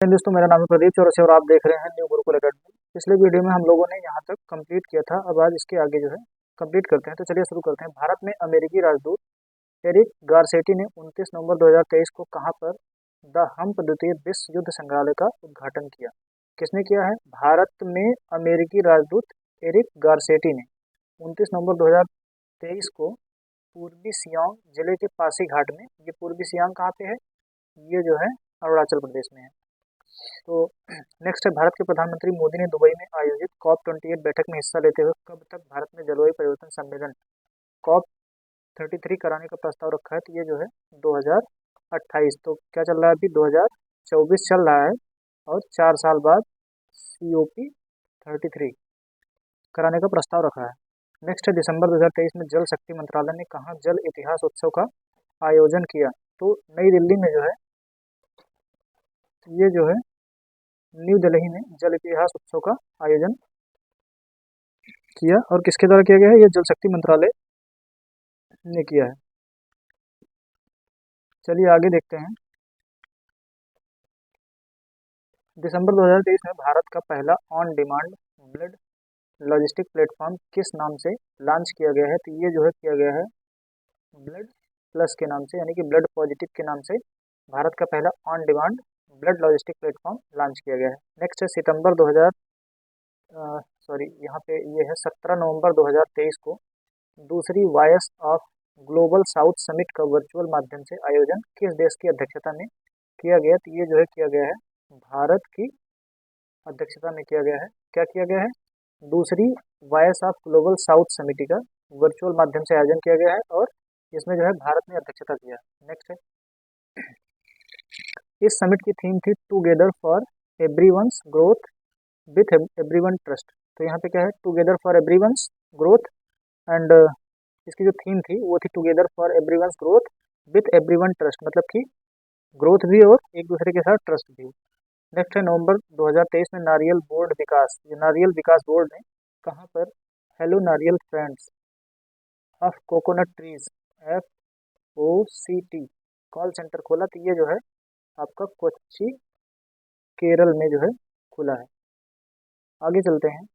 दोस्तों, मेरा नाम है प्रदीप चौरसिया और आप देख रहे हैं न्यू गुरुकुल एकेडमी। पिछले वीडियो में हम लोगों ने यहाँ तक कंप्लीट किया था। अब आज इसके आगे जो है कंप्लीट करते हैं। तो चलिए शुरू करते हैं। भारत में अमेरिकी राजदूत एरिक गारसेटी ने 29 नवंबर 2023 को कहाँ पर द हम्प द्वितीय विश्व युद्ध संग्रहालय का उद्घाटन किया? किसने किया है? भारत में अमेरिकी राजदूत एरिक गारसेटी ने 29 नवंबर 2023 को पूर्वी सियांग जिले के पासी घाट में, ये पूर्वी सियांग कहाँ पे है? ये जो है अरुणाचल प्रदेश में है। तो नेक्स्ट है, भारत के प्रधानमंत्री मोदी ने दुबई में आयोजित COP28 बैठक में हिस्सा लेते हुए कब तक भारत में जलवायु परिवर्तन सम्मेलन COP33 कराने का प्रस्ताव रखा है? तो ये जो है 2028। तो क्या चल रहा है अभी? 2024 चल रहा है और 4 साल बाद COP33 कराने का प्रस्ताव रखा है। नेक्स्ट है, दिसंबर 2023 में जल शक्ति मंत्रालय ने कहाँ जल इतिहास उत्सव का आयोजन किया? तो नई दिल्ली में जो है, ये जो है न्यू दिल्ली में जल इतिहास उत्सव का आयोजन किया। और किसके द्वारा किया गया है? ये जल शक्ति मंत्रालय ने किया है। चलिए आगे देखते हैं। दिसंबर 2023 में भारत का पहला on demand blood logistic platform किस नाम से लॉन्च किया गया है? तो ये जो है किया गया है ब्लड प्लस के नाम से, यानी कि ब्लड पॉजिटिव के नाम से भारत का पहला on demand blood logistic platform launch किया गया है। नेक्स्ट है, सितंबर 2000 सॉरी यहाँ पे ये है 17 नवंबर 2023 को दूसरी voice of global south summit का वर्चुअल माध्यम से आयोजन किस देश की अध्यक्षता में किया गया? तो ये जो है किया गया है भारत की अध्यक्षता में किया गया है। क्या किया गया है? दूसरी voice of global south summit का वर्चुअल माध्यम से आयोजन किया गया है और इसमें जो है भारत ने अध्यक्षता किया है। नेक्स्ट है, इस समिट की थीम थी together for everyone's growth with everyone trust. तो यहाँ पे क्या है? Together for everyone's growth and इसकी जो थीम थी वो थी together for everyone's growth with everyone trust, मतलब कि ग्रोथ भी और एक दूसरे के साथ ट्रस्ट भी। नेक्स्ट है, नवंबर 2023 में नारियल बोर्ड विकास, ये नारियल विकास बोर्ड ने कहाँ पर हेलो नारियल friends of coconut trees FOCT call centre खोला? तो ये जो है आपका कोच्चि केरल में जो है खुला है। आगे चलते हैं।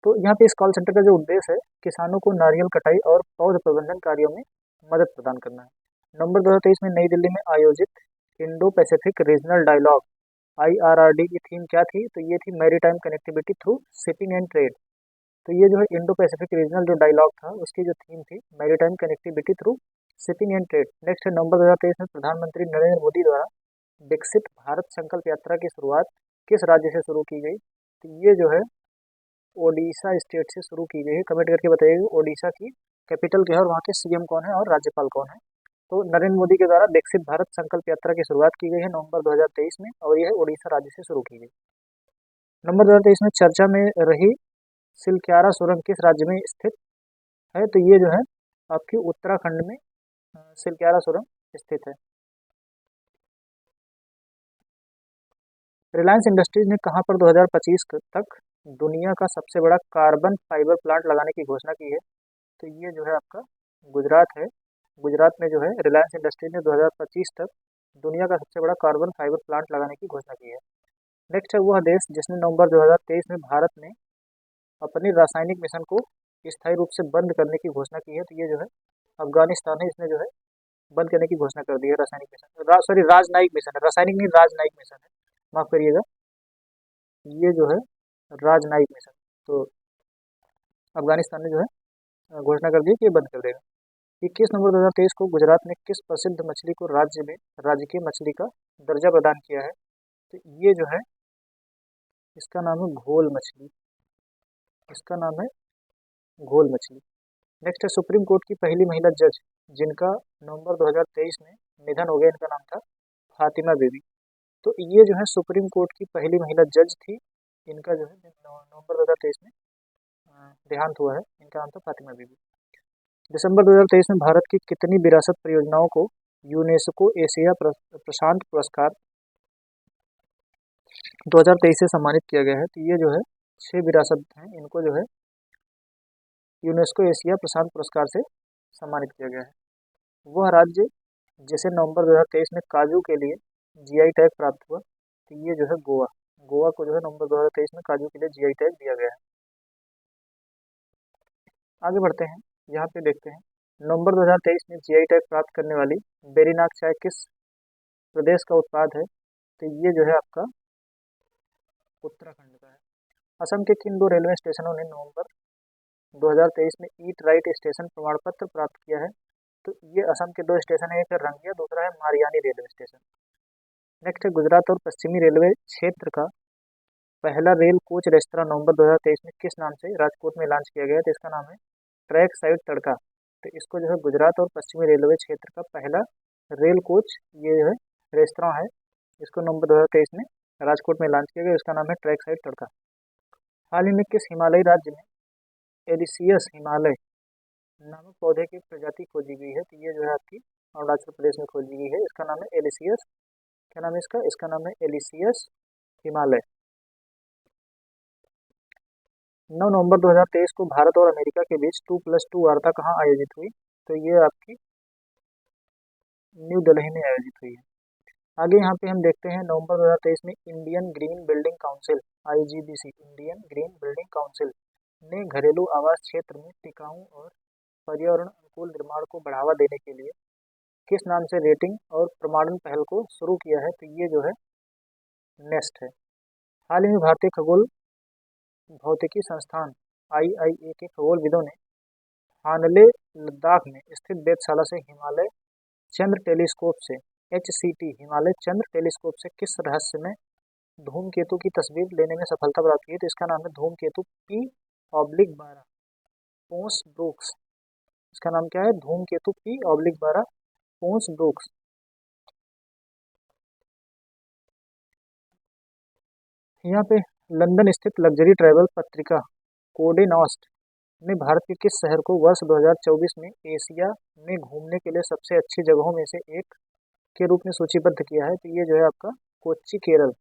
तो यहाँ पे इस कॉल सेंटर का जो उद्देश्य है, किसानों को नारियल कटाई और पौध प्रबंधन कार्यों में मदद प्रदान करना है। नवंबर 2023 में नई दिल्ली में आयोजित Indo Pacific regional dialogue IRRD की थीम क्या थी? तो ये थी maritime connectivity through shipping and trade. तो ये जो है इंडो पैसिफिक रीजनल जो डायलॉग था उसकी जो थीम थी maritime connectivity through shipping and trade. Next है, नवंबर 2023 में प्रधानमंत्री नरेंद्र मोदी द्वारा विकसित भारत संकल्प यात्रा की शुरुआत किस राज्य से शुरू की गई? तो ये जो है ओडिशा स्टेट से शुरू की गई है। कमेंट करके बताइएगा ओडिशा की कैपिटल क्या है और वहाँ के CM कौन है और राज्यपाल कौन है। तो नरेंद्र मोदी के द्वारा विकसित भारत संकल्प यात्रा की शुरुआत की गई है नवंबर 2023 में और यह ओडिशा राज्य से शुरू की गई। नवंबर 2023 में चर्चा में रही सिलक्यारा सुरंग किस राज्य में स्थित है? तो ये जो है आपकी उत्तराखंड में सिलक्यारा सुरंग स्थित है। रिलायंस इंडस्ट्रीज ने कहाँ पर 2025 तक दुनिया का सबसे बड़ा कार्बन फाइबर प्लांट लगाने की घोषणा की है? तो ये जो है आपका गुजरात है। गुजरात में जो है रिलायंस इंडस्ट्रीज ने 2025 तक दुनिया का सबसे बड़ा कार्बन फाइबर प्लांट लगाने की घोषणा की है। नेक्स्ट है, वह देश जिसने नवंबर 2023 में भारत में अपने रासायनिक मिशन को स्थायी रूप से बंद करने की घोषणा की है? तो ये जो है अफगानिस्तान है। इसने जो है बंद करने की घोषणा कर दी है रासायनिक मिशन, सॉरी राजनयिक मिशन है, रासायनिक नहीं राजनयिक मिशन है, माफ करिएगा, ये जो है राजनयिक मिशन। तो अफगानिस्तान ने जो है घोषणा कर दी कि ये बंद कर देगा। 21 नवंबर 2023 को गुजरात में किस प्रसिद्ध मछली को राज्य में राजकीय मछली का दर्जा प्रदान किया है? तो ये जो है इसका नाम है घोल मछली, इसका नाम है घोल मछली। नेक्स्ट है, सुप्रीम कोर्ट की पहली महिला जज जिनका नवंबर 2023 में निधन हो गया, इनका नाम था फातिमा बीबी। तो ये जो है सुप्रीम कोर्ट की पहली महिला जज थी, इनका जो है नवंबर 2023 में देहांत हुआ है, इनका नाम था फातिमा बीबी। दिसंबर 2023 में भारत की कितनी विरासत परियोजनाओं को यूनेस्को एशिया प्रशांत पुरस्कार 2023 से सम्मानित किया गया है? तो ये जो है 6 विरासत हैं, इनको जो है यूनेस्को एशिया प्रशांत पुरस्कार से सम्मानित किया गया है। वह राज्य जैसे नवंबर 2023 में काजू के लिए जीआई टैग प्राप्त हुआ, तो ये जो है गोवा, गोवा को जो है नवंबर 2023 में काजू के लिए जीआई टैग दिया गया है। आगे बढ़ते हैं, यहाँ पे देखते हैं नवंबर 2023 में जीआई टैग प्राप्त करने वाली बेरीनाग चाय किस प्रदेश का उत्पाद है, तो ये जो है आपका उत्तराखंड का है। असम के किन दो रेलवे स्टेशनों ने नवंबर 2023 में ईट राइट स्टेशन प्रमाण पत्र प्राप्त किया है, तो ये असम के दो स्टेशन है, एक है रंगिया, दूसरा है मारियानी रेलवे स्टेशन। नेक्स्ट है गुजरात और पश्चिमी रेलवे क्षेत्र का पहला रेल कोच रेस्तरां नवंबर 2023 में किस नाम से राजकोट में लॉन्च किया गया, तो इसका नाम है ट्रैक साइड तड़का। तो इसको जो है गुजरात और पश्चिमी रेलवे क्षेत्र का पहला रेल कोच ये जो है रेस्तरां है, इसको नवंबर 2023 में राजकोट में लॉन्च किया गया, इसका नाम है ट्रैक साइड तड़का। हाल ही में किस हिमालयी राज्य में एलिसियस हिमालय नामक पौधे की प्रजाति खोजी गई है, तो ये जो है आपकी अरुणाचल प्रदेश में खोजी गई है, इसका नाम है एलिसियस, क्या नाम है इसका नाम है एलिसियस हिमालय। 9 नवंबर 2023 को भारत और अमेरिका के बीच 2+2 वार्ता कहाँ आयोजित हुई, तो ये आपकी न्यू दिल्ली में आयोजित हुई है। आगे यहाँ पे हम देखते हैं नवंबर 2023 में Indian green building council IGBC, Indian green building council ने घरेलू आवास क्षेत्र में टिकाऊ और पर्यावरण अनुकूल निर्माण को बढ़ावा देने के लिए किस नाम से रेटिंग और प्रमाणन पहल को शुरू किया है, तो ये जो है नेस्ट है। हाल ही में भारतीय खगोल भौतिकी संस्थान आईआईए के खगोलविदों ने हानले लद्दाख में स्थित वेधशाला से हिमालय चंद्र टेलीस्कोप से HCT हिमालय चंद्र टेलीस्कोप से किस रहस्यमय धूमकेतु की तस्वीर लेने में सफलता प्राप्त की है, तो इसका नाम है धूमकेतु P/12 पोंस ब्रूक्स, इसका नाम क्या है धूमकेतु P/12 पोंस ब्रूक्स। यहाँ पे लंदन स्थित लग्जरी ट्रैवल पत्रिका कोडे नॉस्ट ने भारत के किस शहर को वर्ष 2024 में एशिया में घूमने के लिए सबसे अच्छी जगहों में से एक के रूप में सूचीबद्ध किया है, तो ये जो है आपका कोच्चि केरल।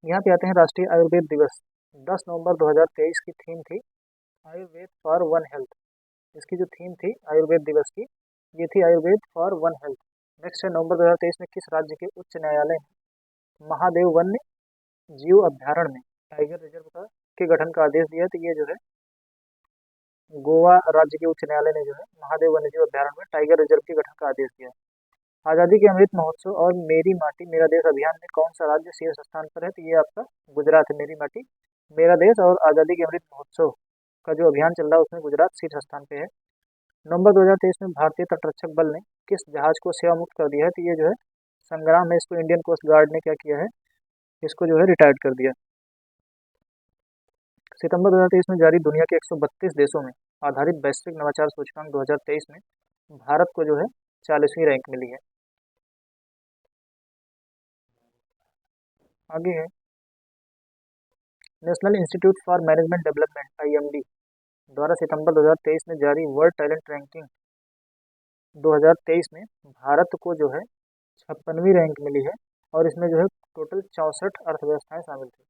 यहाँ पे आते हैं राष्ट्रीय आयुर्वेद दिवस 10 नवंबर 2023 की थीम थी आयुर्वेद फॉर वन हेल्थ, इसकी जो थीम थी आयुर्वेद दिवस की ये थी Ayurveda for one health. Next है नवंबर 2023 में किस राज्य के उच्च न्यायालय ने महादेव वन्य जीव अभ्यारण्य में टाइगर रिजर्व के गठन का आदेश दिया, तो ये जो है गोवा राज्य के उच्च न्यायालय ने जो है महादेव वन्यजीव अभ्यारण्य में टाइगर रिजर्व के गठन का आदेश दिया। आज़ादी के अमृत महोत्सव और मेरी माटी मेरा देश अभियान में कौन सा राज्य शीर्ष स्थान पर है, तो ये आपका गुजरात है। मेरी माटी मेरा देश और आज़ादी के अमृत महोत्सव का जो अभियान चल रहा है उसमें गुजरात शीर्ष स्थान पे है। नवंबर 2023 में भारतीय तटरक्षक बल ने किस जहाज को सेवा मुक्त कर दिया है, तो ये जो है संग्राम है, इसको इंडियन कोस्ट गार्ड ने क्या किया है, इसको जो है रिटायर्ड कर दिया। सितंबर 2023 में जारी दुनिया के 132 देशों में आधारित वैश्विक नवाचार सूचकांक 2023 में भारत को जो है 40वीं रैंक मिली है। आगे है national institute for management development IMD द्वारा सितंबर 2023 में जारी वर्ल्ड टैलेंट रैंकिंग 2023 में भारत को जो है 56वीं रैंक मिली है और इसमें जो है टोटल 64 अर्थव्यवस्थाएं शामिल थी।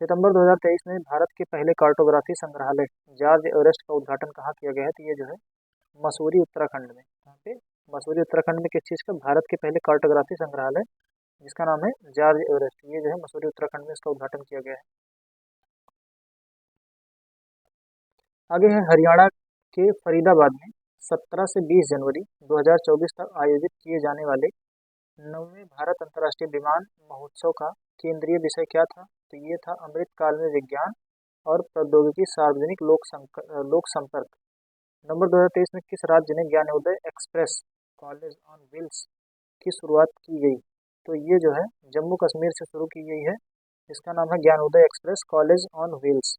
सितंबर 2023 में भारत के पहले कार्टोग्राफी संग्रहालय जॉर्ज एवरेस्ट का उद्घाटन कहाँ किया गया है, तो ये जो है मसूरी उत्तराखंड में। यहाँ पे मसूरी उत्तराखंड में किस चीज़ का भारत के पहले कार्टोग्राफी संग्रहालय जिसका नाम है जॉर्ज एवरेस्ट, ये जो है मसूरी उत्तराखंड में इसका उद्घाटन किया गया है। आगे है हरियाणा के फरीदाबाद में 17 से 20 जनवरी 2024 तक आयोजित किए जाने वाले 9वें भारत अंतर्राष्ट्रीय विमान महोत्सव का केंद्रीय विषय क्या था, तो ये था अमृतकाल में विज्ञान और प्रौद्योगिकी सार्वजनिक लोक संपर्क। नवंबर 2023 में किस राज्य ने Gyanodaya express college on wheels की शुरुआत की गई, तो ये जो है जम्मू कश्मीर से शुरू की गई है, इसका नाम है Gyanodaya express college on wheels.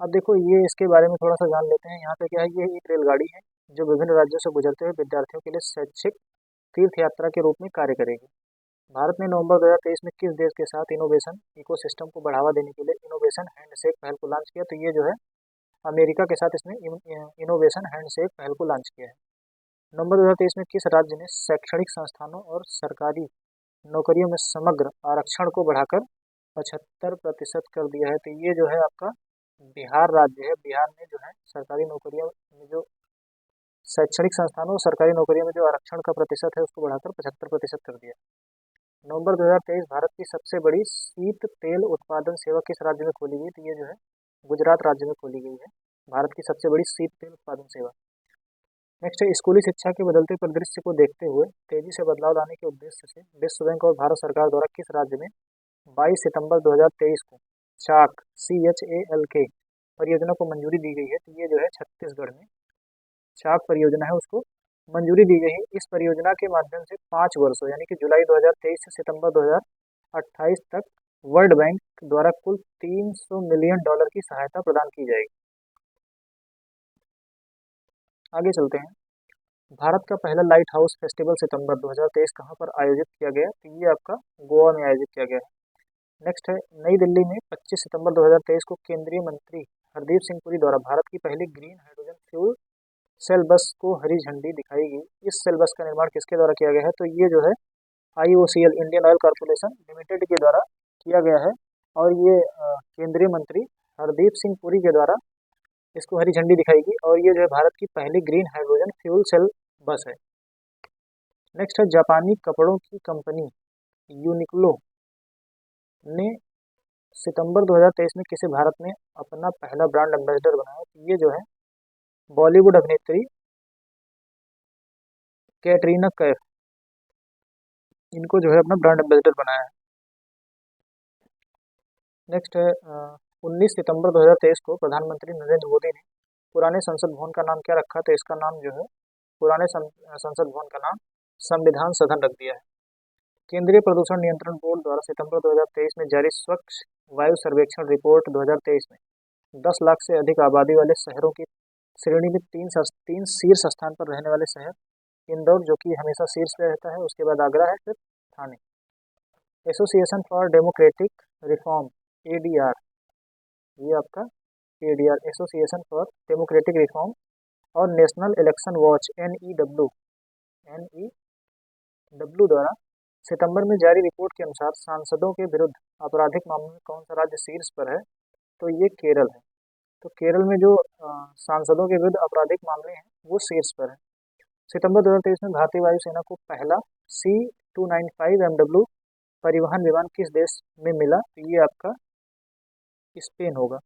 अब देखो ये इसके बारे में थोड़ा सा जान लेते हैं। यहाँ पे क्या है, ये एक रेलगाड़ी है जो विभिन्न राज्यों से गुजरते हुए विद्यार्थियों के लिए शैक्षिक तीर्थ यात्रा के रूप में कार्य करेगी। भारत ने नवंबर 2023 में किस देश के साथ इनोवेशन इकोसिस्टम को बढ़ावा देने के लिए इनोवेशन हैंडशेक पहल को लॉन्च किया, तो ये जो है अमेरिका के साथ इसने इनोवेशन हैंडशेक पहल को लॉन्च किया है। नवंबर 2023 में किस राज्य ने शैक्षणिक संस्थानों और सरकारी नौकरियों में समग्र आरक्षण को बढ़ाकर 75% कर दिया है, तो ये जो है आपका बिहार राज्य है। बिहार में जो है सरकारी नौकरियों में जो शैक्षणिक संस्थानों और सरकारी नौकरियों में जो आरक्षण का प्रतिशत है उसको बढ़ाकर 75% कर दिया। नवंबर 2023 भारत की सबसे बड़ी शीत तेल उत्पादन सेवा किस राज्य में खोली गई? तो ये जो है गुजरात राज्य में खोली गई है भारत की सबसे बड़ी शीत तेल उत्पादन सेवा। नेक्स्ट है, स्कूली शिक्षा के बदलते परिदृश्य को देखते हुए तेजी से बदलाव लाने के उद्देश्य से विश्व बैंक और भारत सरकार द्वारा किस राज्य में 22 सितंबर 2023 को चाक CHALK परियोजना को मंजूरी दी गई है? तो ये जो है छत्तीसगढ़ में चाक परियोजना है उसको मंजूरी दी गई है। इस परियोजना के माध्यम से 5 वर्षों यानी कि जुलाई 2023 से सितंबर 2028 तक वर्ल्ड बैंक द्वारा कुल $300 मिलियन की सहायता प्रदान की जाएगी। आगे चलते हैं। भारत का पहला लाइट हाउस फेस्टिवल सितंबर 2023 कहाँ पर आयोजित किया गया? तो ये आपका गोवा में आयोजित किया गया है। नेक्स्ट है, नई दिल्ली में 25 सितंबर 2023 को केंद्रीय मंत्री हरदीप सिंह पुरी द्वारा भारत की पहली ग्रीन हाइड्रोजन फ्यूल सेल बस को हरी झंडी दिखाई गई। इस सेल बस का निर्माण किसके द्वारा किया गया है? तो ये जो है IOCL Indian oil corporation limited के द्वारा किया गया है और ये केंद्रीय मंत्री हरदीप सिंह पुरी के द्वारा इसको हरी झंडी दिखाएगी और ये जो है भारत की पहली ग्रीन हाइड्रोजन फ्यूल सेल बस है। नेक्स्ट है, जापानी कपड़ों की कंपनी यूनिक्लो ने सितंबर 2023 में किसे भारत में अपना पहला ब्रांड एम्बेसडर बनाया? तो ये जो है बॉलीवुड अभिनेत्री कैटरीना कैफ इनको जो है अपना ब्रांड एम्बेसडर बनाया है। नेक्स्ट है, 19 सितंबर 2023 को प्रधानमंत्री नरेंद्र मोदी ने पुराने संसद भवन का नाम क्या रखा? तो इसका नाम जो है पुराने संसद भवन का नाम संविधान सदन रख दिया है। केंद्रीय प्रदूषण नियंत्रण बोर्ड द्वारा सितंबर 2023 में जारी स्वच्छ वायु सर्वेक्षण रिपोर्ट 2023 में 10 लाख से अधिक आबादी वाले शहरों की श्रेणी में तीन शीर्ष स्थान पर रहने वाले शहर इंदौर जो कि हमेशा शीर्ष पे रहता है, उसके बाद आगरा है, फिर Thane. Association for democratic reform ADR, ये आपका ADR association for democratic reform और नेशनल इलेक्शन वॉच NEW द्वारा सितंबर में जारी रिपोर्ट के अनुसार सांसदों के विरुद्ध आपराधिक मामलों में कौन सा राज्य शीर्ष पर है? तो ये केरल है। तो केरल में जो सांसदों के विरुद्ध आपराधिक मामले हैं वो शीर्ष पर है। सितंबर 2023 में भारतीय वायुसेना को पहला C-295 MW परिवहन विमान किस देश में मिला? तो ये आपका स्पेन होगा।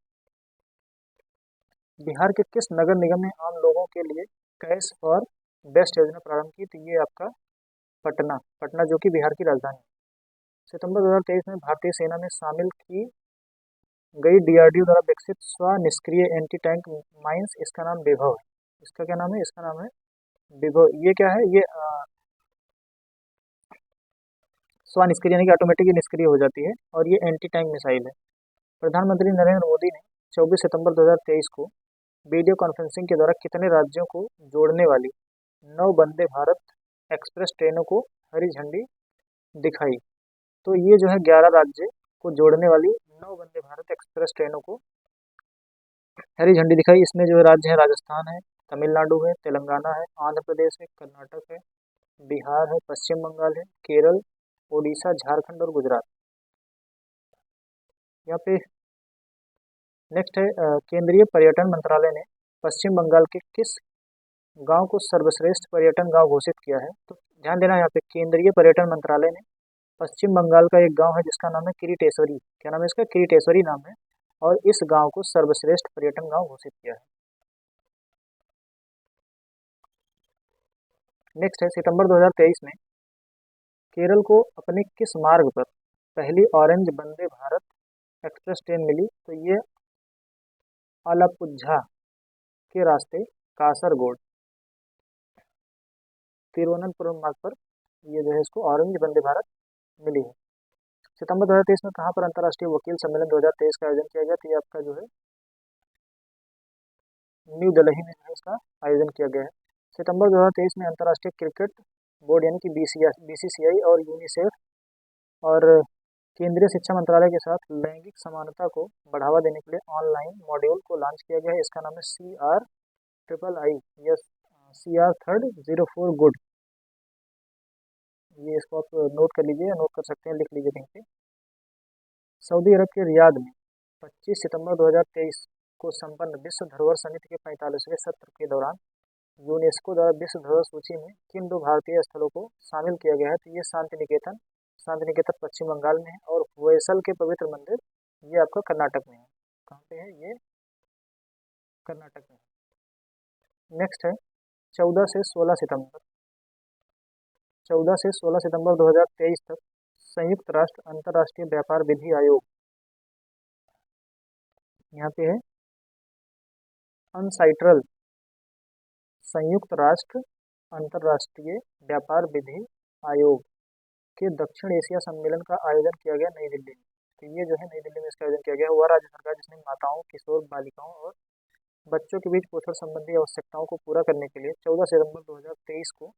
बिहार के किस नगर निगम ने आम लोगों के लिए कैश फॉर बेस्ट योजना प्रारंभ की? तो ये आपका पटना जो कि बिहार की राजधानी है। सितंबर 2023 में भारतीय सेना में शामिल की गई DRDO द्वारा विकसित स्व-निष्क्रिय एंटी टैंक माइंस, इसका नाम विभव है। इसका क्या नाम है? इसका नाम है विभव। ये क्या है? ये स्व-निष्क्रिय यानी कि ऑटोमेटिक निष्क्रिय हो जाती है और ये एंटी टैंक मिसाइल है। प्रधानमंत्री नरेंद्र मोदी ने 24 सितंबर 2023 को वीडियो कॉन्फ्रेंसिंग के द्वारा कितने राज्यों को जोड़ने वाली 9 वंदे भारत एक्सप्रेस ट्रेनों को हरी झंडी दिखाई? तो ये जो है 11 राज्य को जोड़ने वाली 9 वंदे भारत एक्सप्रेस ट्रेनों को हरी झंडी दिखाई। इसमें जो राज्य है राजस्थान है, तमिलनाडु है, तेलंगाना है, आंध्र प्रदेश है, कर्नाटक है, बिहार है, पश्चिम बंगाल है, केरल, ओडिशा, झारखंड और गुजरात। यहाँ पे नेक्स्ट है, केंद्रीय पर्यटन मंत्रालय ने पश्चिम बंगाल के किस गांव को सर्वश्रेष्ठ पर्यटन गांव घोषित किया है? तो ध्यान देना, यहाँ पे केंद्रीय पर्यटन मंत्रालय ने पश्चिम बंगाल का एक गांव है जिसका नाम है किरीटेश्वरी। क्या नाम है इसका? किरीटेश्वरी नाम है और इस गांव को सर्वश्रेष्ठ पर्यटन गांव घोषित किया है। नेक्स्ट है, सितंबर 2023 में केरल को अपने किस मार्ग पर पहली orange Vande Bharat express train मिली? तो ये आलापुझा के रास्ते कासरगोड तिरुवनंतपुरम मार्ग पर ये जो है इसको ऑरेंज वंदे भारत मिली है। सितंबर 2023 में कहाँ पर अंतर्राष्ट्रीय वकील सम्मेलन 2023 का आयोजन किया गया? तो ये आपका जो है न्यू दिल्ली में जो है इसका आयोजन किया गया है। सितंबर 2023 में अंतर्राष्ट्रीय क्रिकेट बोर्ड यानी कि BCCI और यूनिसेफ और केंद्रीय शिक्षा मंत्रालय के साथ लैंगिक समानता को बढ़ावा देने के लिए ऑनलाइन मॉड्यूल को लॉन्च किया गया है। इसका नाम है CRIII या CR304 गुड। ये इसको आप नोट कर लीजिए या नोट कर सकते हैं, लिख लीजिए कहीं पे। सऊदी अरब के रियाद में 25 सितंबर 2023 को संपन्न विश्व धरोहर समिति के 45वें सत्र के दौरान यूनेस्को द्वारा विश्व धरोहर सूची में किन दो भारतीय स्थलों को शामिल किया गया है? तो ये शांति निकेतन पश्चिम बंगाल में है, और होयसल के पवित्र मंदिर ये आपका कर्नाटक में है। कहाँ पे है ये? कर्नाटक में है। नेक्स्ट है 14 से 16 सितंबर 2023 तक संयुक्त राष्ट्र अंतर्राष्ट्रीय व्यापार विधि आयोग, यहाँ पे है अनसाइट्रल, संयुक्त राष्ट्र अंतर्राष्ट्रीय व्यापार विधि आयोग के दक्षिण एशिया सम्मेलन का आयोजन किया गया नई दिल्ली में। तो ये जो है नई दिल्ली में इसका आयोजन किया गया। वह राज्य सरकार जिसने माताओं, किशोर बालिकाओं और बच्चों के बीच पोषण संबंधी आवश्यकताओं को पूरा करने के लिए 14 सितंबर 2023 को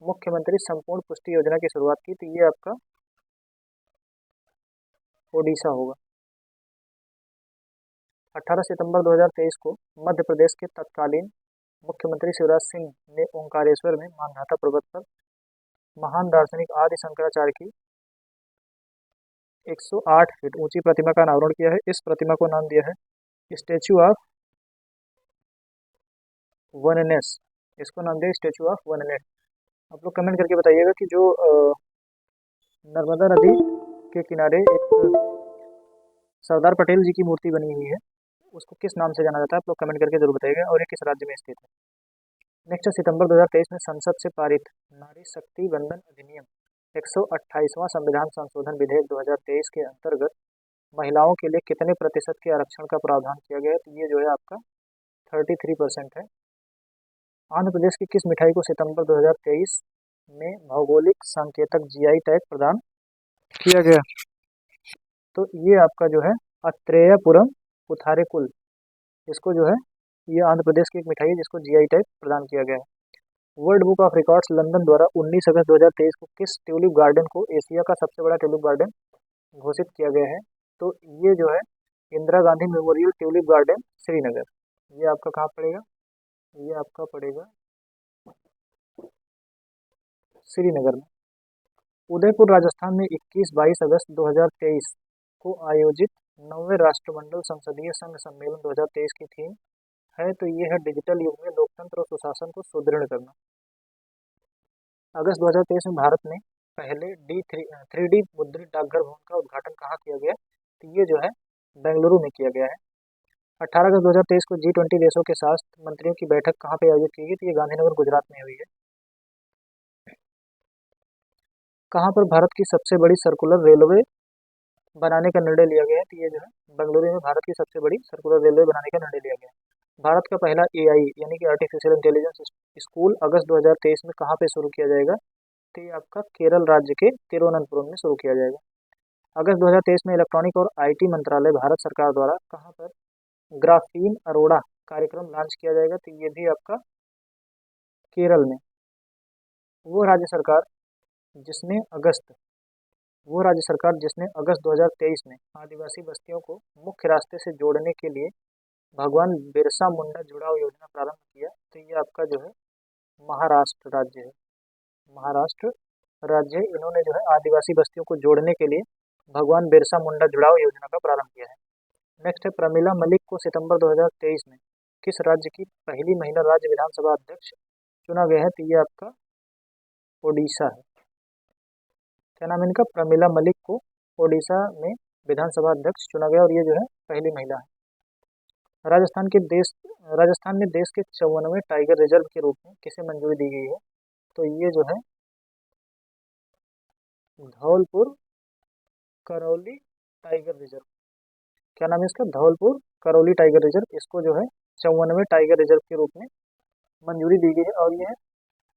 मुख्यमंत्री संपूर्ण पुष्टि योजना की शुरुआत की। तो ये आपका ओडिशा होगा। 18 सितंबर 2023 को मध्य प्रदेश के तत्कालीन मुख्यमंत्री शिवराज सिंह ने ओंकारेश्वर में मानधाता पर्वत पर महान दार्शनिक आदि शंकराचार्य की 108 फीट ऊंची प्रतिमा का अनावरण किया है। इस प्रतिमा को नाम दिया है स्टैच्यू ऑफ वननेस। इसको नाम दिया स्टैच्यू ऑफ वननेस। आप लोग कमेंट करके बताइएगा कि जो नर्मदा नदी के किनारे एक सरदार पटेल जी की मूर्ति बनी हुई है, उसको किस नाम से जाना जाता है? आप लोग कमेंट करके जरूर बताइएगा, और ये किस राज्य में स्थित है। नेक्स्ट सितंबर 2023 में संसद से पारित नारी शक्ति वंदन अधिनियम 128वां संविधान संशोधन विधेयक 2023 के अंतर्गत महिलाओं के लिए कितने प्रतिशत के आरक्षण का प्रावधान किया गया है? तो ये जो है आपका 33% है। आंध्र प्रदेश की किस मिठाई को सितंबर 2023 में भौगोलिक संकेतक जीआई टैग प्रदान किया गया? तो ये आपका जो है अत्रेयपुरम पुथारेकुल, इसको जो है ये आंध्र प्रदेश की एक मिठाई है जिसको जीआई टैग प्रदान किया गया है। World book of records London द्वारा 19 अगस्त 2023 को किस ट्यूलिप गार्डन को एशिया का सबसे बड़ा ट्यूलिप गार्डन घोषित किया गया है? तो ये जो है Indira Gandhi memorial tulip garden Srinagar, ये आपका कहाँ पड़ेगा? ये आपका पड़ेगा श्रीनगर में। उदयपुर राजस्थान में 21-22 अगस्त 2023 को आयोजित 9वें राष्ट्रमंडल संसदीय संघ सम्मेलन 2023 की थीम है। तो ये है डिजिटल युग में लोकतंत्र और सुशासन को सुदृढ़ करना। अगस्त 2023 में भारत में पहले 3D मुद्रित डाकघर भवन का उद्घाटन कहाँ किया गया? तो ये जो है बेंगलुरु में किया गया है। 18 अगस्त 2023 को G20 देशों के स्वास्थ्य मंत्रियों की बैठक कहाँ पे आयोजित की गई? तो ये गांधीनगर गुजरात में हुई है। कहाँ पर भारत की सबसे बड़ी सर्कुलर रेलवे बनाने का निर्णय लिया गया है? तो ये जो है बेंगलुरु में भारत की सबसे बड़ी सर्कुलर रेलवे बनाने का निर्णय लिया गया है। भारत का पहला AI यानी कि आर्टिफिशियल इंटेलिजेंस स्कूल अगस्त 2023 में कहाँ पे शुरू किया जाएगा? तो ये आपका केरल राज्य के तिरुवनंतपुरम में शुरू किया जाएगा। अगस्त 2023 में इलेक्ट्रॉनिक और IT मंत्रालय भारत सरकार द्वारा कहाँ पर ग्राफीन अरोड़ा कार्यक्रम लॉन्च किया जाएगा? तो ये भी आपका केरल में। वो राज्य सरकार जिसने अगस्त 2023 में आदिवासी बस्तियों को मुख्य रास्ते से जोड़ने के लिए भगवान बिरसा मुंडा जुड़ाव योजना प्रारंभ किया, तो ये आपका जो है महाराष्ट्र राज्य है। महाराष्ट्र राज्य इन्होंने जो है आदिवासी बस्तियों को जोड़ने के लिए भगवान बिरसा मुंडा जुड़ाव योजना का प्रारंभ किया है। नेक्स्ट है प्रमिला मलिक को सितंबर 2023 में किस राज्य की पहली महिला राज्य विधानसभा अध्यक्ष चुना गया है? तो ये आपका ओडिशा है। क्या नाम है इनका? प्रमिला मलिक को ओडिशा में विधानसभा अध्यक्ष चुना गया, और ये जो है पहली महिला है। राजस्थान में देश के 54वें टाइगर रिजर्व के रूप में किसे मंजूरी दी गई है? तो ये जो है धौलपुर करौली टाइगर रिजर्व। क्या नाम है इसका? Dholpur Karauli tiger reserve. इसको जो है 54वें टाइगर रिजर्व के रूप में मंजूरी दी गई है, और ये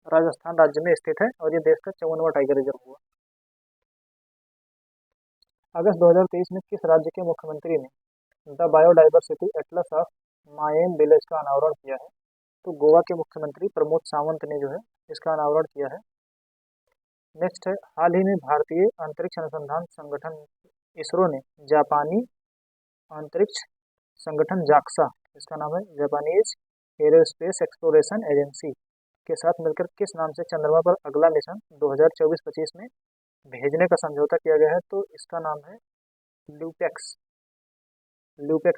राजस्थान राज्य में स्थित है, और ये देश का 54वां टाइगर रिजर्व हुआ। अगस्त 2023 में किस राज्य के मुख्यमंत्री ने द बायोडाइवर्सिटी एटलस ऑफ मायेन विलेज का अनावरण किया है? तो गोवा के मुख्यमंत्री प्रमोद सावंत ने जो है इसका अनावरण किया है। नेक्स्ट है हाल ही में भारतीय अंतरिक्ष अनुसंधान संगठन इसरो ने जापानी अंतरिक्ष संगठन जाक्सा, इसका नाम है जापानीज एरोस्पेस एक्सप्लोरेशन एजेंसी, के साथ मिलकर किस नाम से चंद्रमा पर अगला मिशन 2024-25 में भेजने का समझौता किया गया है? तो इसका नाम है ल्यूपेक्स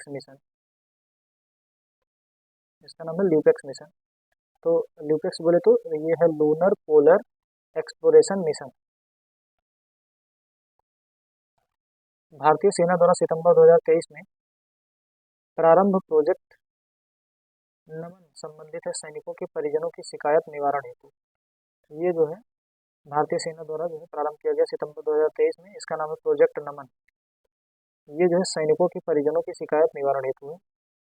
मिशन। इसका नाम है ल्यूपेक्स मिशन। तो ल्यूपेक्स बोले तो ये है लूनर पोलर एक्सप्लोरेशन मिशन। भारतीय सेना द्वारा सितंबर 2023 में प्रारंभ प्रोजेक्ट नमन संबंधित है सैनिकों के परिजनों की शिकायत निवारण हेतु। ये जो है भारतीय सेना द्वारा जो है प्रारंभ किया गया सितंबर 2023 में, इसका नाम है प्रोजेक्ट नमन। ये जो है सैनिकों के परिजनों की शिकायत निवारण हेतु है।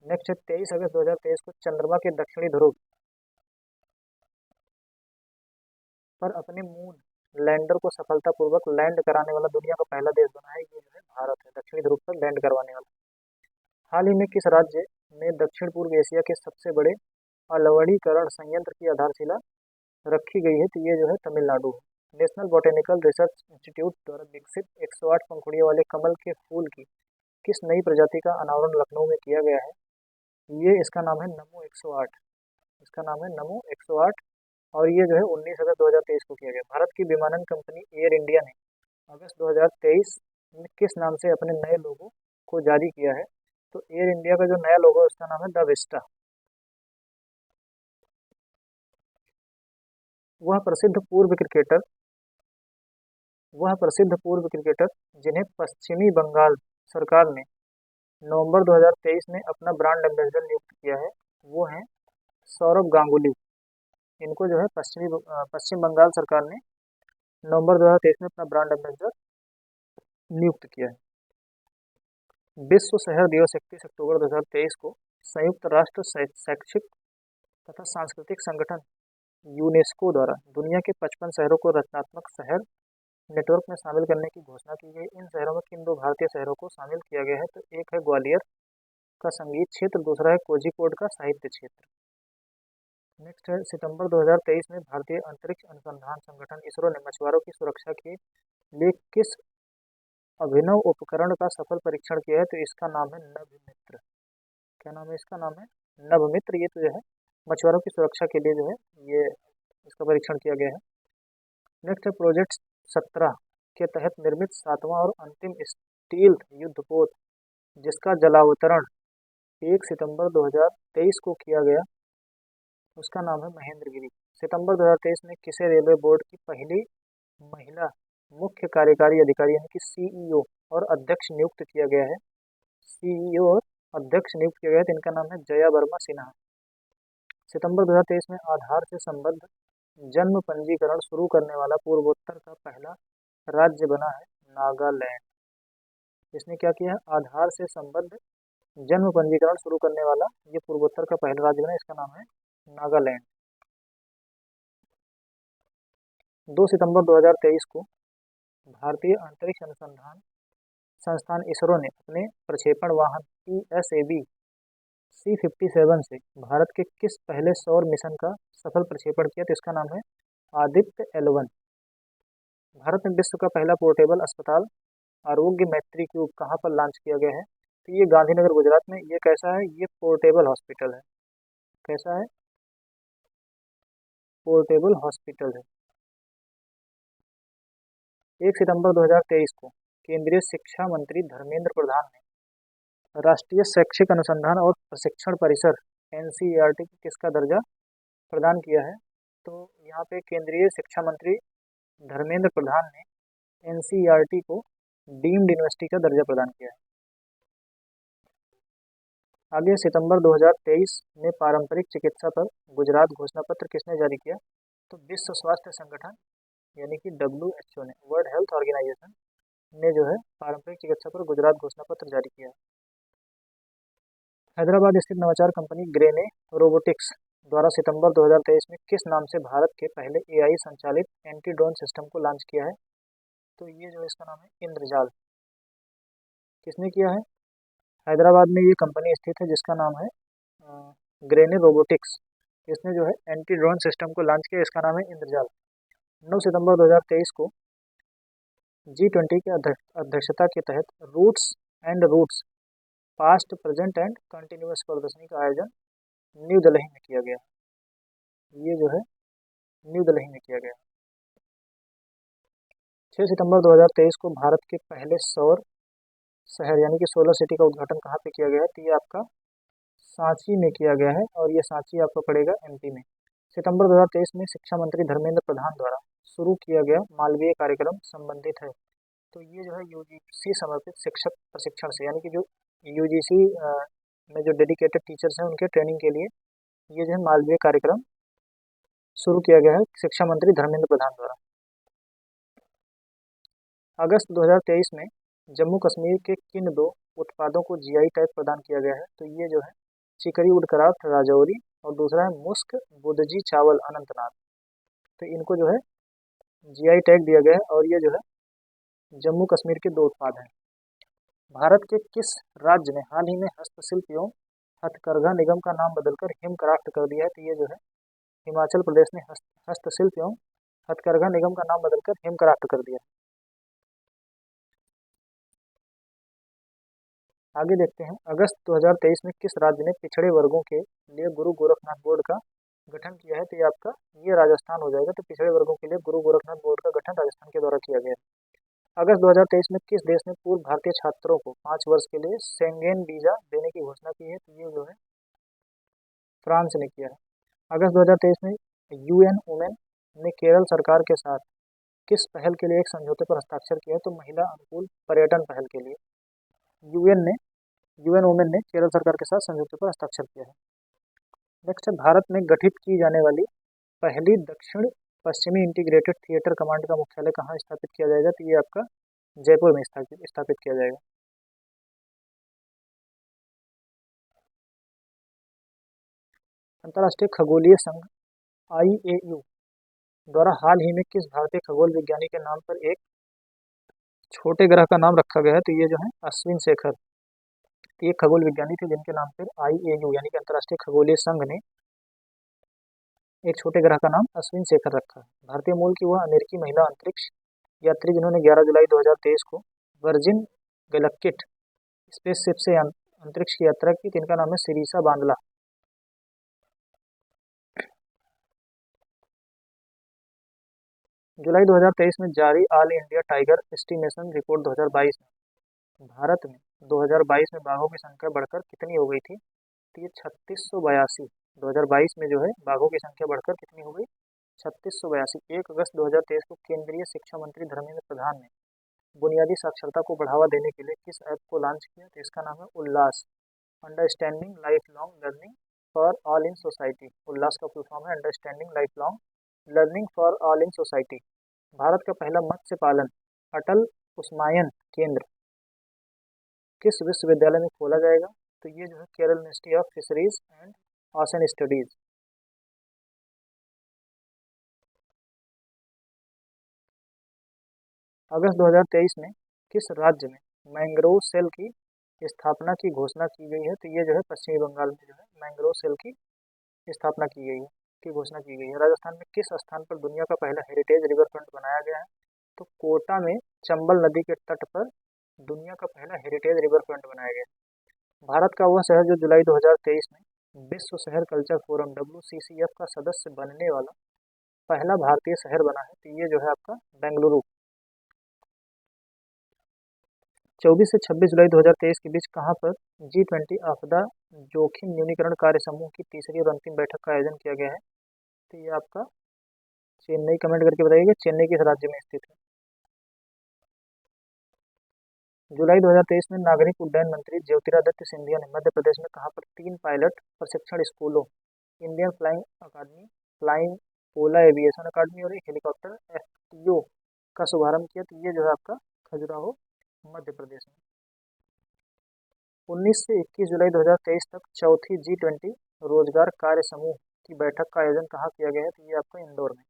नेक्स्ट है 23 अगस्त 2023 को चंद्रमा के दक्षिणी ध्रुव पर अपने मून लैंडर को सफलतापूर्वक लैंड कराने वाला दुनिया का पहला देश बना है। ये जो है भारत है, दक्षिणी ध्रुव पर लैंड करवाने वाला। हाल ही में किस राज्य में दक्षिण पूर्व एशिया के सबसे बड़े अलवणीकरण संयंत्र की आधारशिला रखी गई है? तो ये जो है तमिलनाडु है। नेशनल बॉटेनिकल रिसर्च इंस्टीट्यूट द्वारा विकसित 108 पंखुड़ियों वाले कमल के फूल की किस नई प्रजाति का अनावरण लखनऊ में किया गया है? ये इसका नाम है नमो 108। इसका नाम है नमो 108 और ये जो है 19 अगस्त 2023 को किया गया। भारत की विमानन कंपनी एयर इंडिया ने अगस्त 2023 में किस नाम से अपने नए लोगो को जारी किया है? तो एयर इंडिया का जो नया लोगो है उसका नाम है द विस्टा। वह प्रसिद्ध पूर्व क्रिकेटर जिन्हें पश्चिमी बंगाल सरकार ने नवंबर 2023 में अपना ब्रांड एम्बेसडर नियुक्त किया है, वो हैं सौरभ गांगुली। इनको जो है पश्चिम बंगाल सरकार ने नवंबर 2023 में अपना ब्रांड एम्बेसडर नियुक्त किया है। विश्व शहर दिवस 31 अक्टूबर 2023 को संयुक्त राष्ट्र शैक्षिक तथा सांस्कृतिक संगठन यूनेस्को द्वारा दुनिया के 55 शहरों को रचनात्मक शहर नेटवर्क में शामिल करने की घोषणा की गई। इन शहरों में किन दो भारतीय शहरों को शामिल किया गया है? तो एक है ग्वालियर का संगीत क्षेत्र, दूसरा है कोझिकोड का साहित्य क्षेत्र। नेक्स्ट है सितंबर 2023 में भारतीय अंतरिक्ष अनुसंधान संगठन इसरो ने मछुआरों की सुरक्षा के लिए किस अभिनव उपकरण का सफल परीक्षण किया है? तो इसका नाम है नभमित्र। क्या नाम है इसका? नाम है नभमित्र। ये तो जो है मछुआरों की सुरक्षा के लिए जो है ये इसका परीक्षण किया गया है। नेक्स्ट है प्रोजेक्ट 17 के तहत निर्मित 7वां और अंतिम स्टील्थ युद्धपोत जिसका जलावतरण 1 सितंबर 2023 को किया गया, उसका नाम है महेंद्रगिरी। सितंबर 2023 में किसे रेलवे बोर्ड की पहली महिला मुख्य कार्यकारी अधिकारी यानी कि सीईओ और अध्यक्ष नियुक्त किया गया है? सीईओ और अध्यक्ष नियुक्त किया गया है, तो इनका नाम है जया वर्मा सिन्हा। सितंबर 2023 में आधार से संबद्ध जन्म पंजीकरण शुरू करने वाला पूर्वोत्तर का पहला राज्य बना है नागालैंड। इसने क्या किया है? आधार से संबद्ध जन्म पंजीकरण शुरू करने वाला ये पूर्वोत्तर का पहला राज्य बना, इसका नाम है नागालैंड। 2 सितंबर 2023 को भारतीय अंतरिक्ष अनुसंधान संस्थान इसरो ने अपने प्रक्षेपण वाहन PSAB C57 से भारत के किस पहले सौर मिशन का सफल प्रक्षेपण किया? तो इसका नाम है आदित्य L1। भारत में विश्व का पहला पोर्टेबल अस्पताल आरोग्य मैत्री क्यूब कहाँ पर लॉन्च किया गया है? तो ये गांधीनगर गुजरात में। ये कैसा है? ये पोर्टेबल हॉस्पिटल है। कैसा है? पोर्टेबल हॉस्पिटल है। 1 सितंबर 2023 को केंद्रीय शिक्षा मंत्री धर्मेंद्र प्रधान ने राष्ट्रीय शैक्षिक अनुसंधान और प्रशिक्षण परिसर NCERT को किसका दर्जा प्रदान किया है? तो यहाँ पे केंद्रीय शिक्षा मंत्री धर्मेंद्र प्रधान ने NCERT को डीम्ड यूनिवर्सिटी का दर्जा प्रदान किया है। आगे सितंबर 2023 में पारंपरिक चिकित्सा पर गुजरात घोषणा पत्र किसने जारी किया? तो विश्व स्वास्थ्य संगठन यानी कि WHO ने, वर्ल्ड हेल्थ ऑर्गेनाइजेशन ने जो है पारंपरिक चिकित्सा पर गुजरात घोषणा पत्र जारी किया है। हैदराबाद स्थित नवाचार कंपनी ग्रेने रोबोटिक्स द्वारा सितंबर 2023 में किस नाम से भारत के पहले AI संचालित एंटी ड्रोन सिस्टम को लॉन्च किया है? तो ये जो इसका नाम है इंद्रजाल। किसने किया है? हैदराबाद में ये कंपनी स्थित है जिसका नाम है ग्रेने रोबोटिक्स। इसने जो है एंटी ड्रोन सिस्टम को लॉन्च किया, इसका नाम है इंद्रजाल। 9 सितंबर 2023 को G20 की अध्यक्षता के तहत roots past present and continuous प्रदर्शनी का आयोजन न्यू दिल्ली में किया गया। ये जो है न्यू दिल्ली में किया गया। 6 सितंबर 2023 को भारत के पहले सौर शहर यानी कि सोलर सिटी का उद्घाटन कहाँ पे किया गया है? तो ये आपका सांची में किया गया है और ये सांची आपका पड़ेगा MP में। सितंबर 2023 में शिक्षा मंत्री धर्मेंद्र प्रधान द्वारा शुरू किया गया मालवीय कार्यक्रम संबंधित है। तो ये जो है यूजीसी समर्पित शिक्षक प्रशिक्षण से, यानी कि जो यूजीसी में जो डेडिकेटेड टीचर्स हैं उनके ट्रेनिंग के लिए ये जो है मालवीय कार्यक्रम शुरू किया गया है शिक्षा मंत्री धर्मेंद्र प्रधान द्वारा। अगस्त 2023 में जम्मू कश्मीर के किन दो उत्पादों को जीआई टैग प्रदान किया गया है? तो ये जो है चिकरी वुड क्राफ्ट राजौरी और दूसरा है मुस्क बुदजी चावल अनंतनाग। तो इनको जो है जीआई टैग दिया गया है और ये जो है जम्मू कश्मीर के दो उत्पाद हैं। भारत के किस राज्य ने हाल ही में हस्तशिल्प एवं हथकरघा निगम का नाम बदलकर हिमक्राफ्ट कर दिया है? तो ये जो है हिमाचल प्रदेश ने हस्तशिल्प एवं हथकरघा निगम का नाम बदलकर हिमक्राफ्ट कर दिया है। आगे देखते हैं, अगस्त 2023 में किस राज्य ने पिछड़े वर्गों के लिए गुरु गोरखनाथ बोर्ड का गठन किया है? तो ये आपका ये राजस्थान हो जाएगा। तो पिछड़े वर्गों के लिए गुरु गोरखनाथ बोर्ड का गठन राजस्थान के द्वारा किया गया है। अगस्त 2023 में किस देश ने पूर्व भारतीय छात्रों को 5 वर्ष के लिए शेंगेन वीजा देने की घोषणा की है? तो ये जो है फ्रांस ने किया है। अगस्त 2023 में यूएन वुमेन ने केरल सरकार के साथ किस पहल के लिए एक समझौते पर हस्ताक्षर किया है? तो महिला अनुकूल पर्यटन पहल के लिए यूएन वुमेन ने केरल सरकार के साथ समझौते पर हस्ताक्षर किया है। नेक्स्ट है, भारत में गठित की जाने वाली पहली दक्षिण पश्चिमी इंटीग्रेटेड थिएटर कमांड का मुख्यालय कहाँ स्थापित किया जाएगा? तो ये आपका जयपुर में स्थापित किया जाएगा। अंतर्राष्ट्रीय खगोलीय संघ IAU द्वारा हाल ही में किस भारतीय खगोल विज्ञानी के नाम पर एक छोटे ग्रह का नाम रखा गया है? तो ये जो है अश्विन शेखर, ये खगोल विज्ञानी थे जिनके नाम पर IAU यानी कि अंतर्राष्ट्रीय खगोलीय संघ ने एक छोटे ग्रह का नाम अश्विन शेखर रखा है। भारतीय मूल की वह अमेरिकी महिला अंतरिक्ष यात्री जिन्होंने 11 जुलाई 2023 को वर्जिन गैलेक्टिक स्पेसशिप से अंतरिक्ष की यात्रा की, जिनका नाम है सिरीसा बांदला। जुलाई 2023 में जारी all India tiger estimation report 2022 में भारत में 2022 में बाघों की संख्या बढ़कर कितनी हो गई थी? तो ये 3682। 2022 में जो है बाघों की संख्या बढ़कर कितनी हो गई? 3682। 1 अगस्त 2023 को केंद्रीय शिक्षा मंत्री धर्मेंद्र प्रधान ने बुनियादी साक्षरता को बढ़ावा देने के लिए किस ऐप को लॉन्च किया? तो इसका नाम है Ullas, understanding life long learning for all in society. Ullas का फुल फॉर्म है understanding life long learning for all in society. Bharat का पहला मत्स्य पालन अटल उस्मायन केंद्र किस विश्वविद्यालय में खोला जाएगा? तो ये जो है Kerala university of fisheries and ocean studies. अगस्त 2023 में किस राज्य में मैंग्रोव सेल की स्थापना की घोषणा की गई है? तो ये जो है पश्चिमी बंगाल में जो है मैंग्रोव सेल की स्थापना की गई है, की घोषणा की गई है। राजस्थान में किस स्थान पर दुनिया का पहला हेरिटेज रिवर फ्रंट बनाया गया है? तो कोटा में चंबल नदी के तट पर दुनिया का पहला हेरिटेज रिवर फ्रंट बनाया गया है। भारत का वह शहर जो जुलाई 2023 में विश्व शहर कल्चर फोरम WCCF का सदस्य बनने वाला पहला भारतीय शहर बना है? तो ये जो है आपका बेंगलुरु। 24 से 26 जुलाई 2023 के बीच कहाँ पर G20 आपदा जोखिम न्यूनीकरण कार्य समूह की तीसरी और अंतिम बैठक का आयोजन किया गया है? तो ये आपका चेन्नई, कमेंट करके बताइएगा चेन्नई किस राज्य में स्थित है। जुलाई 2023 में नागरिक उड्डयन मंत्री ज्योतिरादित्य सिंधिया ने मध्य प्रदेश में कहाँ पर 3 पायलट प्रशिक्षण स्कूलों, इंडियन फ्लाइंग अकादमी, फ्लाइंग ओला एविएशन अकादमी और एक हेलीकॉप्टर FTO का शुभारंभ किया? तो ये जो है आपका खजुराहो मध्य प्रदेश में। 19 से 21 जुलाई 2023 तक चौथी G20 रोजगार कार्य समूह की बैठक का आयोजन कहाँ किया गया है? तो ये आपका इंदौर में।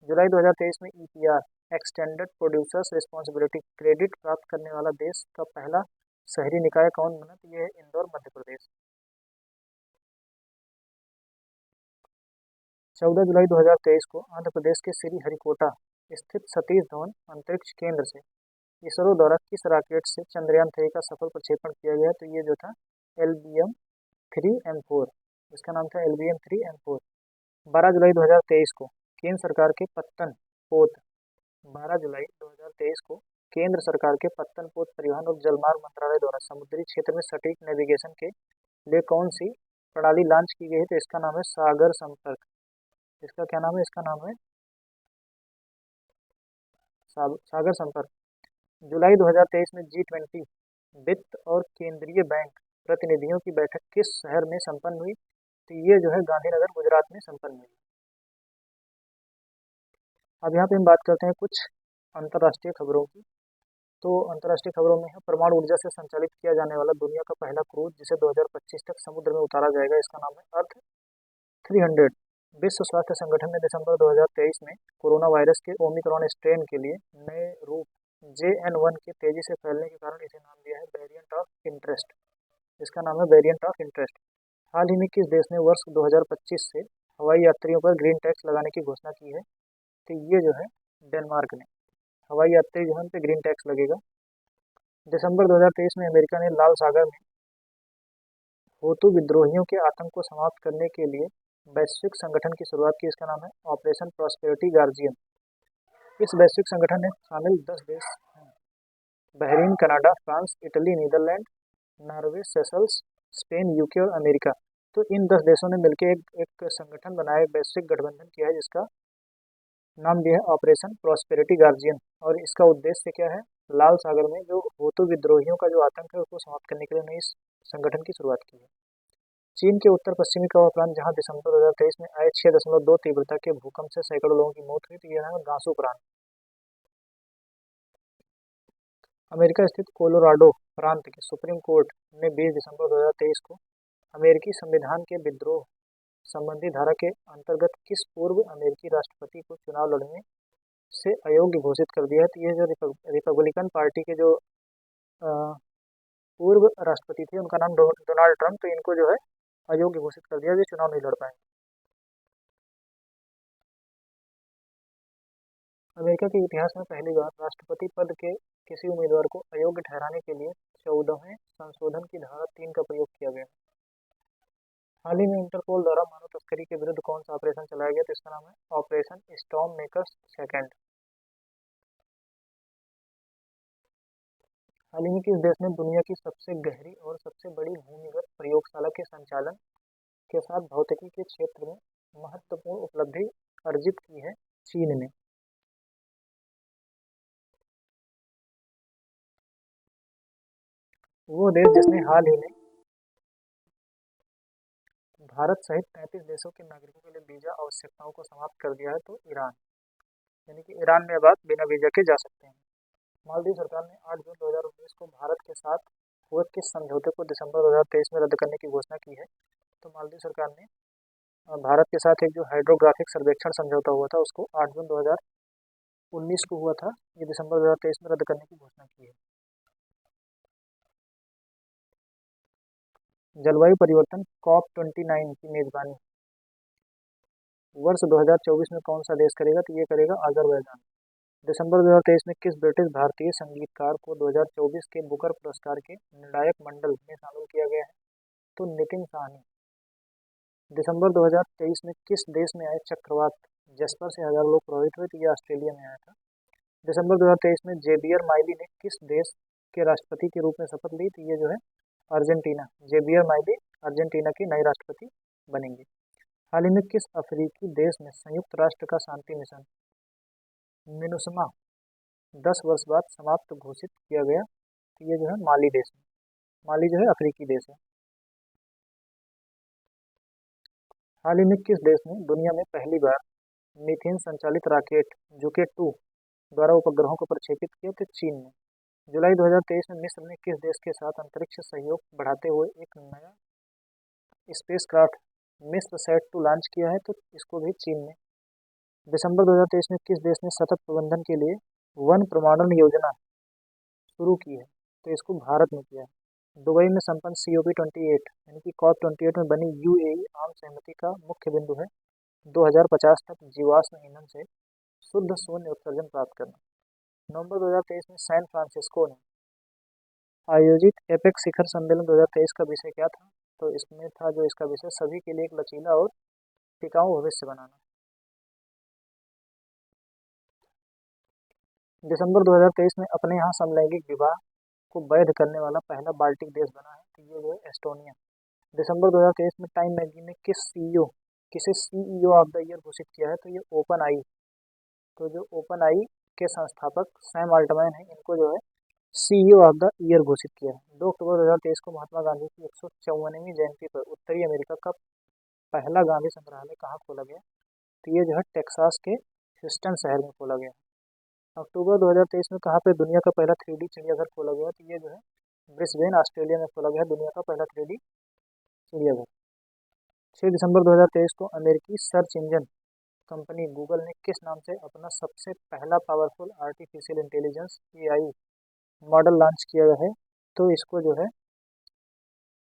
जुलाई 2023 में EPR extended producers responsibility credit प्राप्त करने वाला देश का पहला शहरी निकाय कौन बना? तो ये है इंदौर मध्य प्रदेश। 14 जुलाई 2023 को आंध्र प्रदेश के श्रीहरिकोटा स्थित सतीश धवन अंतरिक्ष केंद्र से इसरो द्वारा किस रॉकेट से चंद्रयान 3 का सफल प्रक्षेपण किया गया? तो ये जो था LBM-3M4, इसका नाम था LBM-3M4। 12 जुलाई 2023 को केंद्र सरकार के पत्तन पोत 12 जुलाई 2023 को केंद्र सरकार के पत्तन पोत परिवहन और जलमार्ग मंत्रालय द्वारा समुद्री क्षेत्र में सटीक नेविगेशन के लिए कौन सी प्रणाली लॉन्च की गई है? तो इसका नाम है सागर संपर्क। इसका क्या नाम है? इसका नाम है सागर संपर्क। जुलाई 2023 में G20 वित्त और केंद्रीय बैंक प्रतिनिधियों की बैठक किस शहर में संपन्न हुई? तो ये जो है गांधीनगर गुजरात में संपन्न हुई। अब यहाँ पे हम बात करते हैं कुछ अंतर्राष्ट्रीय खबरों की। तो अंतर्राष्ट्रीय खबरों में है परमाणु ऊर्जा से संचालित किया जाने वाला दुनिया का पहला क्रूज जिसे 2025 तक समुद्र में उतारा जाएगा, इसका नाम है अर्थ 300। विश्व स्वास्थ्य संगठन ने दिसंबर 2023 में कोरोना वायरस के ओमिक्रॉन स्ट्रेन के लिए नए रूप JN1 के तेजी से फैलने के कारण इसे नाम दिया है वेरिएंट ऑफ इंटरेस्ट। इसका नाम है वेरिएंट ऑफ इंटरेस्ट। हाल ही में किस देश ने वर्ष 2025 से हवाई यात्रियों पर ग्रीन टैक्स लगाने की घोषणा की है? तो ये जो है डेनमार्क ने। हवाई यात्री जो है उन पे ग्रीन टैक्स लगेगा। दिसंबर 2023 में अमेरिका ने लाल सागर में होतु विद्रोहियों के आतंक को समाप्त करने के लिए वैश्विक संगठन की शुरुआत की। इसका नाम है ऑपरेशन प्रॉस्पेरिटी गार्जियन। इस वैश्विक संगठन में शामिल 10 देश हैं: Bahrain, Canada, France, Italy, Netherlands, Norway, Seychelles, Spain, UK और अमेरिका। तो इन 10 देशों ने मिलकर एक संगठन बनाया, एक वैश्विक गठबंधन किया है जिसका नाम दिया है ऑपरेशन प्रॉस्पेरिटी गार्जियन। और इसका उद्देश्य क्या है? लाल सागर में जो होतु विद्रोहियों का जो आतंक है उसको समाप्त करने के लिए उन्होंने इस संगठन की शुरुआत की है। चीन के उत्तर पश्चिमी कवा प्रांत जहां दिसंबर 2023 में आए 6.2 तीव्रता के भूकंप से सैकड़ों लोगों की मौत हुई, तो यह है गांसू प्रांत। अमेरिका स्थित कोलोराडो प्रांत के सुप्रीम कोर्ट ने 20 दिसंबर 2023 को अमेरिकी संविधान के विद्रोह संबंधी धारा के अंतर्गत किस पूर्व अमेरिकी राष्ट्रपति को चुनाव लड़ने से अयोग्य घोषित कर दिया है? तो ये जो रिपब्लिकन पार्टी के जो अ, पूर्व राष्ट्रपति थे उनका नाम डोनाल्ड ट्रंप, तो इनको जो है अयोग्य घोषित कर दिया, ये चुनाव नहीं लड़ पाएंगे। अमेरिका के इतिहास में पहली बार राष्ट्रपति पद के किसी उम्मीदवार को अयोग्य ठहराने के लिए 14वें संशोधन की धारा 3 का प्रयोग किया गया। हाल ही में इंटरपोल द्वारा मानव तस्करी के विरुद्ध कौन सा ऑपरेशन चलाया गया? तो इसका नाम है ऑपरेशन स्टॉर्म मेकर्स सेकेंड। हाल ही में किस देश ने दुनिया की सबसे गहरी और सबसे बड़ी भूमिगत प्रयोगशाला के संचालन के साथ भौतिकी के क्षेत्र में महत्वपूर्ण उपलब्धि अर्जित की है? चीन ने। वो देश जिसने हाल ही में भारत सहित 33 देशों के नागरिकों के लिए वीजा आवश्यकताओं को समाप्त कर दिया है, तो ईरान। यानी कि ईरान में अब आप बिना वीजा के जा सकते हैं। मालदीव सरकार ने 8 जून 2019 को भारत के साथ हुए किस समझौते को दिसंबर 2023 में रद्द करने की घोषणा की है? तो मालदीव सरकार ने भारत के साथ एक जो हाइड्रोग्राफिक सर्वेक्षण समझौता हुआ था उसको 8 जून 2019 को हुआ था, ये दिसंबर 2023 में रद्द करने की घोषणा की है। जलवायु परिवर्तन COP29 की मेजबानी वर्ष 2024 में कौन सा देश करेगा? तो ये करेगा अजरबैजान। दिसंबर 2023 में किस ब्रिटिश भारतीय संगीतकार को 2024 के बुकर पुरस्कार के निर्णायक मंडल में शामिल किया गया है? तो नितिन साहनी। दिसंबर 2023 में किस देश में आए चक्रवात जस्पर से हजारों लोग प्रभावित हुए? तो ये ऑस्ट्रेलिया में आया था। दिसंबर 2023 में जेबियर माइली ने किस देश के राष्ट्रपति के रूप में शपथ ली? तो ये जो है अर्जेंटीना। जेबियर माइली अर्जेंटीना के नए राष्ट्रपति बनेंगे। हाल ही में किस अफ्रीकी देश में संयुक्त राष्ट्र का शांति मिशन मिनुसमा 10 वर्ष बाद समाप्त घोषित किया गया? तो ये जो है माली देश में। माली जो है अफ्रीकी देश है। हाल ही में किस देश ने दुनिया में पहली बार मीथेन संचालित रॉकेट जुके 2 द्वारा उपग्रहों को प्रक्षेपित किया? तो चीन ने। जुलाई 2023 में मिस्र ने किस देश के साथ अंतरिक्ष सहयोग बढ़ाते हुए एक नया स्पेसक्राफ्ट मिस्र सैट 2 लॉन्च किया है? तो इसको भी चीन ने। दिसंबर 2023 में किस देश ने सतत प्रबंधन के लिए वन प्रमाणन योजना शुरू की है? तो इसको भारत ने किया है। दुबई में संपन्न COP28 यानी कि COP28 में बनी UAE आम सहमति का मुख्य बिंदु है 2050 तक जीवाश्म ईंधन से शुद्ध शून्य उत्सर्जन प्राप्त करना। नवंबर 2023 में सैन फ्रांसिस्को में आयोजित एपेक्स शिखर सम्मेलन 2023 का विषय क्या था? तो इसमें था जो इसका विषय सभी के लिए एक लचीला और टिकाऊ भविष्य बनाना। दिसंबर 2023 में अपने यहाँ समलैंगिक विवाह को वैध करने वाला पहला बाल्टिक देश बना है, तो ये जो है एस्टोनिया। दिसंबर 2023 में टाइम मैगजीन ने किस CEO किसे CEO ऑफ द ईयर घोषित किया है, तो ये ओपन आई। तो जो ओपन आई के संस्थापक सैम अल्टमैन है, इनको जो है CEO ऑफ द ईयर घोषित किया है। 2 अक्टूबर 2023 को महात्मा गांधी की 154वीं जयंती पर उत्तरी अमेरिका का पहला गांधी संग्रहालय कहाँ खोला गया, तो ये जो है टेक्सास के ह्यूस्टन शहर में खोला गया। अक्टूबर 2023 में कहाँ पे दुनिया का पहला 3D चिड़ियाघर खोला गया, तो ये जो है ब्रिस्बेन ऑस्ट्रेलिया में खोला गया दुनिया का पहला 3D चिड़ियाघर। 6 दिसंबर 2023 को अमेरिकी सर्च इंजन कंपनी गूगल ने किस नाम से अपना सबसे पहला powerful artificial intelligence AI model launch किया है, तो इसको जो है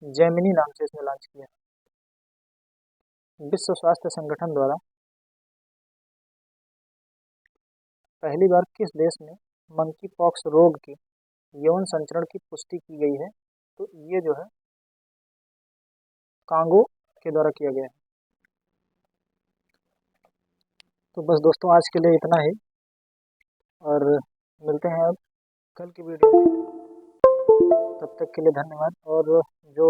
जेमिनी नाम से इसने लॉन्च किया। विश्व स्वास्थ्य संगठन द्वारा पहली बार किस देश में मंकी पॉक्स रोग के यौन संचरण की पुष्टि की गई है, तो ये जो है कांगो के द्वारा किया गया है। तो बस दोस्तों आज के लिए इतना ही, और मिलते हैं अब कल की वीडियो में। तब तक के लिए धन्यवाद। और जो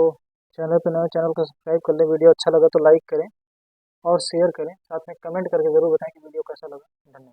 चैनल पर नए, चैनल को सब्सक्राइब कर लें। वीडियो अच्छा लगा तो लाइक करें और शेयर करें, साथ में कमेंट करके ज़रूर बताएं कि वीडियो कैसा लगा। धन्यवाद।